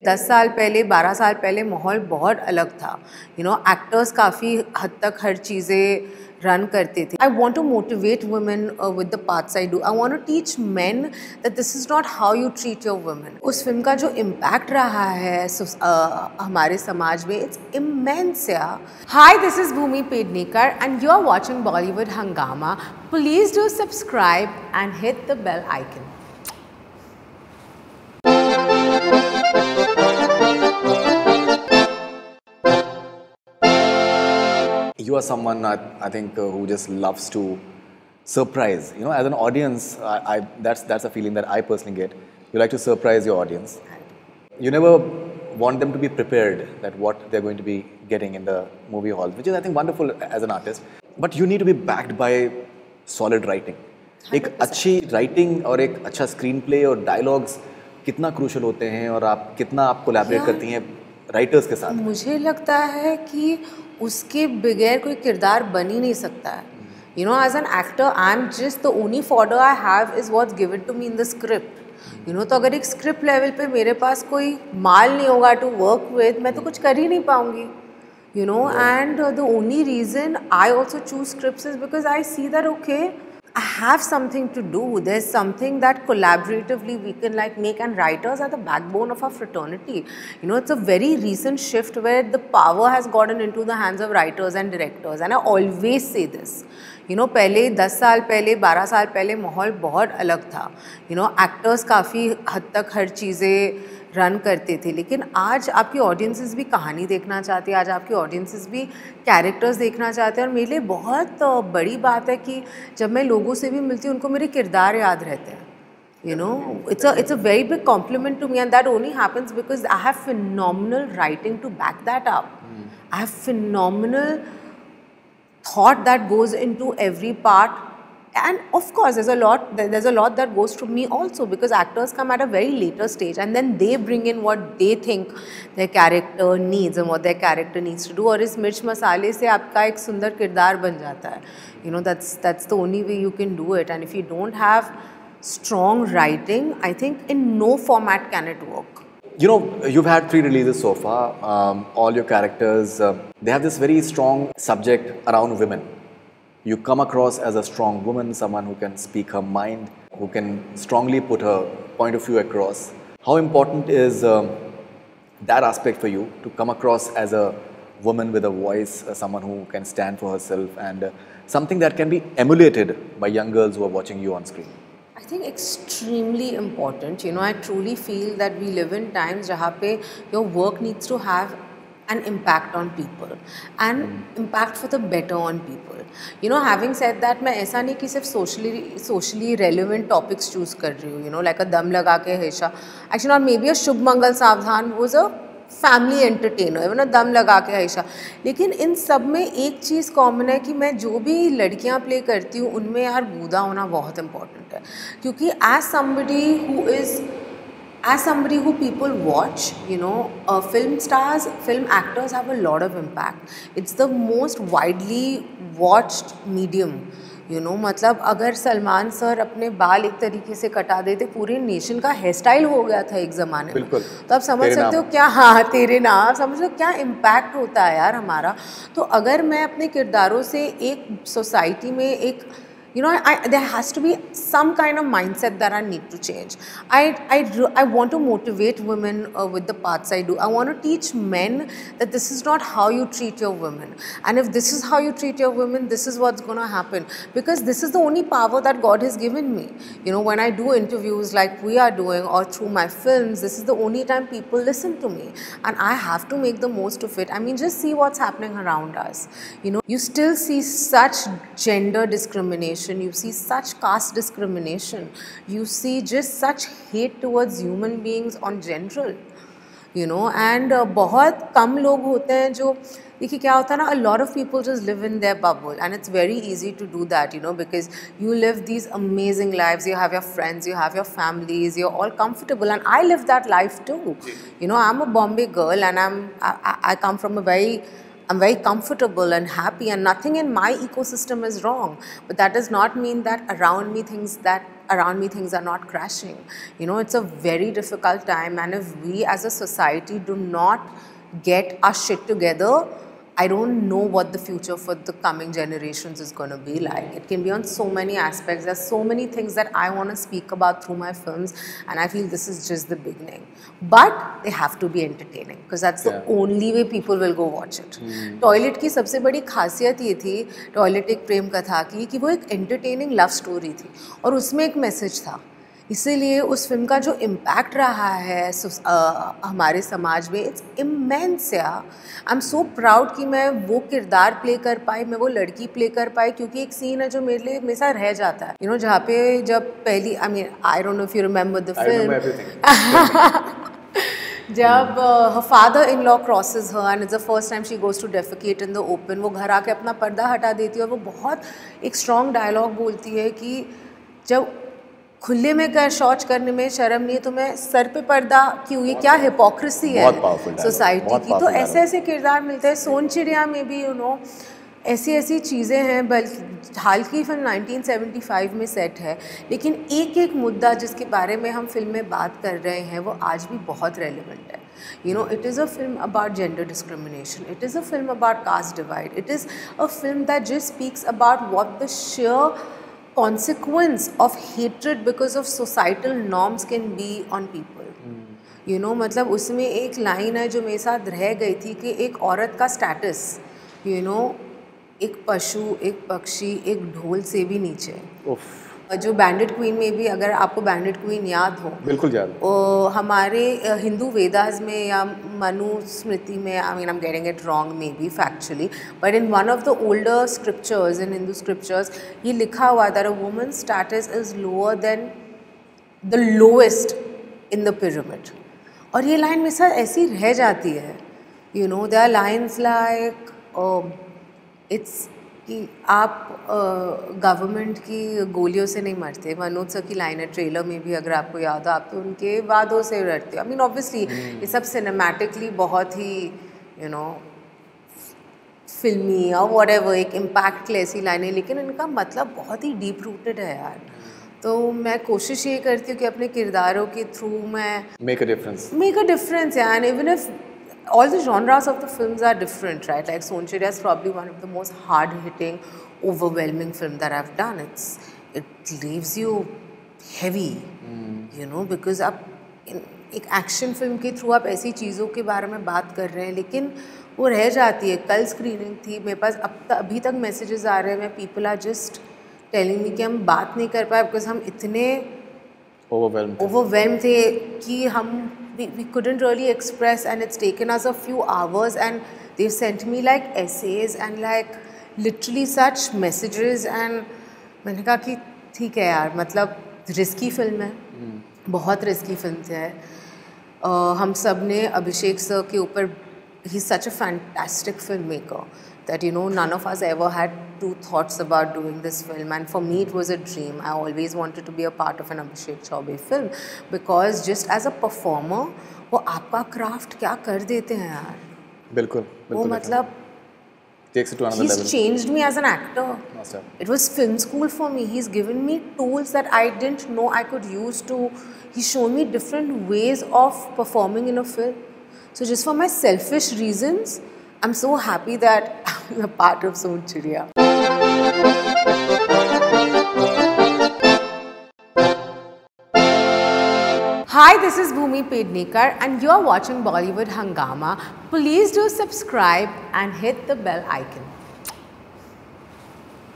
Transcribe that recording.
10 साल पहले 12 साल पहले माहौल बहुत अलग था। एक्टर्स काफ़ी हद तक हर चीज़ें रन करते थे। I want to motivate women with the parts I do. I want to teach man that this is not how you treat your women. उस फिल्म का जो इम्पैक्ट रहा है हमारे समाज में, it's immense. Hi, this is Bhumi Pednekar and you are watching Bollywood Hungama. Please do subscribe and hit the bell icon. You are someone I think who just loves to surprise. As an audience, that's a feeling that I personally get. You like to surprise your audience. You never want them to be prepared that what they're going to be getting in the movie hall, which is I think wonderful as an artist. But you need to be backed by solid writing. एक अच्छी writing और एक अच्छा screen play और dialogues कितना crucial होते हैं और आप कितना आप कोलैबोरेट करती हैं राइटर्स के साथ। मुझे लगता है कि उसके बगैर कोई किरदार बन ही नहीं सकता है। As an actor I am just the only fodder I have is what's given to me in the script. तो अगर एक स्क्रिप्ट लेवल पे मेरे पास कोई माल नहीं होगा टू वर्क विद, मैं तो कुछ कर ही नहीं पाऊंगी। And the only reason I also choose scripts is because I see that, okay, I have something to do. There's something that collaboratively we can make, and writers are the backbone of our fraternity. It's a very recent shift where the power has gotten into the hands of writers and directors, and I always say this. पहले 10 साल पहले 12 साल पहले माहौल बहुत अलग था। Actors काफ़ी हद तक हर चीज़ें रन करते थे, लेकिन आज आपकी ऑडियंसेस भी कहानी देखना चाहती है, आज आपकी ऑडियंसेस भी कैरेक्टर्स देखना चाहते हैं। और मेरे लिए बहुत बड़ी बात है कि जब मैं लोगों से भी मिलती हूँ उनको मेरे किरदार याद रहते हैं। It's a very big compliment to me, and that only happens because I have phenomenal writing to back that up. I have phenomenal thought that goes into every part. And of course, there's a lot that goes to me also, because actors come at a very later stage and then they bring in what they think their character needs and what their character needs to do. और इस मिर्च मसाले से आपका एक सुंदर किरदार बन जाता है. That's the only way you can do it. And if you don't have strong writing, I think in no format can it work. You've had 3 releases so far. All your characters, they have this very strong subject around women. You come across as a strong woman, someone who can speak her mind, who can strongly put her point of view across. How important is that aspect for you, to come across as a woman with a voice, someone who can stand for herself, and something that can be emulated by young girls who are watching you on screen? I think extremely important. I truly feel that we live in times where your work needs to have an impact on people and impact for the better on people. Having said that, मैं ऐसा नहीं कि सिर्फ socially relevant topics choose कर रही हूँ, like a दम लगा के हमेशा, actually not maybe a शुभ मंगल सावधान was a family entertainer, even दम लगा के हमेशा। लेकिन इन सब में एक चीज़ कॉमन है कि मैं जो भी लड़कियाँ प्ले करती हूँ उनमें यार बूढ़ा होना बहुत इम्पॉर्टेंट है, क्योंकि as somebody who people watch, film stars, film actors have a lot of impact. It's the most widely watched medium. मतलब अगर सलमान सर अपने बाल एक तरीके से कटा देते, पूरे नेशन का हेयर स्टाइल हो गया था एक ज़माने में, तो आप समझ सकते हो क्या, हाँ तेरे नाम, समझ लो क्या इम्पैक्ट होता है यार हमारा। तो अगर मैं अपने किरदारों से एक सोसाइटी में एक there has to be some kind of mindset that I need to change. I want to motivate women with the parts I do. I want to teach men that this is not how you treat your women. And if this is how you treat your women, this is what's going to happen. Because this is the only power that God has given me. When I do interviews like we are doing, or through my films, this is the only time people listen to me. And I have to make the most of it. I mean, just see what's happening around us. You still see such gender discrimination. You see such caste discrimination. You see just such hate towards human beings on general. And बहुत कम लोग होते हैं जो, देखिए क्या होता है ना, a lot of people just live in their bubble, and it's very easy to do that, because you live these amazing lives, you have your friends, you have your families, you're all comfortable, and I live that life too. I'm a Bombay girl, and I come from I'm very comfortable and happy, and nothing in my ecosystem is wrong. But that does not mean that around me things that around me things are not crashing. You know, it's a very difficult time, and if we as a society do not get our shit together, I don't know what the future for the coming generations is going to be like. It can be on so many aspects. There's so many things that I want to speak about through my films, and I feel this is just the beginning. But they have to be entertaining, because that's the only way people will go watch it. Toilet की सबसे बड़ी खासियत ये थी, toilet एक प्रेम कथा की, कि वो एक एंटरटेनिंग लव स्टोरी थी और उसमें एक मैसेज था. इसीलिए उस फिल्म का जो इम्पैक्ट रहा है हमारे समाज में, it's immense. I am so proud कि मैं वो किरदार प्ले कर पाई, मैं वो लड़की प्ले कर पाई, क्योंकि एक सीन है जो मेरे लिए हमेशा रह जाता है. यू नो, जहाँ पे जब पहली, I don't know if you remember the film, जब her father-in-law crosses her and it's the first time she goes to defecate in the open, वो घर आके अपना पर्दा हटा देती है और वो बहुत एक स्ट्रॉन्ग डायलॉग बोलती है कि जब खुले में कर शौच करने में शर्म नहीं है तो मैं सर पे पर्दा क्यों, ये क्या हिपोक्रेसी है सोसाइटी की. तो ऐसे ऐसे किरदार मिलते हैं. सोनचिड़िया में भी यू नो ऐसी ऐसी चीज़ें हैं. बल्कि हाल की फिल्म 1975 में सेट है, लेकिन एक एक मुद्दा जिसके बारे में हम फिल्म में बात कर रहे हैं वो आज भी बहुत रेलिवेंट है. You know, it is a film about gender discrimination. It is a film about caste divide. It is a film that just speaks about what the sheer consequence of hatred because of societal norms can be on people. You know, मतलब उसमें एक line है जो मेरे साथ रह गई थी कि एक औरत का स्टेटस, you know, एक पशु, एक पक्षी, एक ढोल से भी नीचे. जो बैंडेड क्वीन में भी, अगर आपको बैंडेड क्वीन याद हो, बिल्कुल याद, हमारे हिंदू वेदास में या मनुस्मृति में, I mean I am getting it wrong maybe factually, but in one of the older scriptures in Hindu scriptures ये लिखा हुआ that a woman status is lower than the lowest in the pyramid. और ये line मेरे साथ ऐसी रह जाती है. You know, there are lines like it's कि आप गवर्नमेंट की गोलियों से नहीं मरते. मनोज सर की लाइन है ट्रेलर में भी, अगर आपको याद हो, आप तो उनके वादों से डरते हो. आई मीन ऑब्वियसली ये सब सिनेमैटिकली बहुत ही यू नो फिल्मी और व्हाटएवर, एक इम्पैक्ट ऐसी लाइनें, लेकिन इनका मतलब बहुत ही डीप रूटेड है यार. तो मैं कोशिश ये करती हूँ कि अपने किरदारों के थ्रू मैं मेक अ डिफरेंस यार. Even if all the genres of the films are different, right? Like Sonchiriya is probably one of the most hard-hitting, overwhelming film that I've done. It leaves you heavy, you know, because आप एक action film के through आप ऐसी चीज़ों के बारे में बात कर रहे हैं, लेकिन वो रह जाती है. कल स्क्रीनिंग थी मेरे पास, अभी तक मैसेजेस आ रहे हैं, मैं people are just telling me कि हम बात नहीं कर पाए बिकॉज हम इतने ओवरवेल्म थे कि हम we couldn't really express, and it's taken us a few hours, and they've sent me like essays and like literally such messages, and मैंने कहा कि ठीक है यार, मतलब रिस्की फिल्म है, बहुत रिस्की फिल्म है. हम सब ने अभिषेक सर के ऊपर, he's such a fantastic filmmaker that you know none of us ever had two thoughts about doing this film, and for me it was a dream. I always wanted to be a part of an Abhishek Chaubey film because just as a performer वो आपका craft क्या कर देते हैं यार. बिल्कुल वो मतलब takes it to another level. He's changed me as an actor. It was film school for me. He's given me tools that I didn't know I could use to. He's shown me different ways of performing in a film. So just for my selfish reasons, I'm so happy that I'm a part of Sonchiriya. Hi, this is Bhumi Pednekar and you are watching Bollywood Hangama. Please do subscribe and hit the bell icon.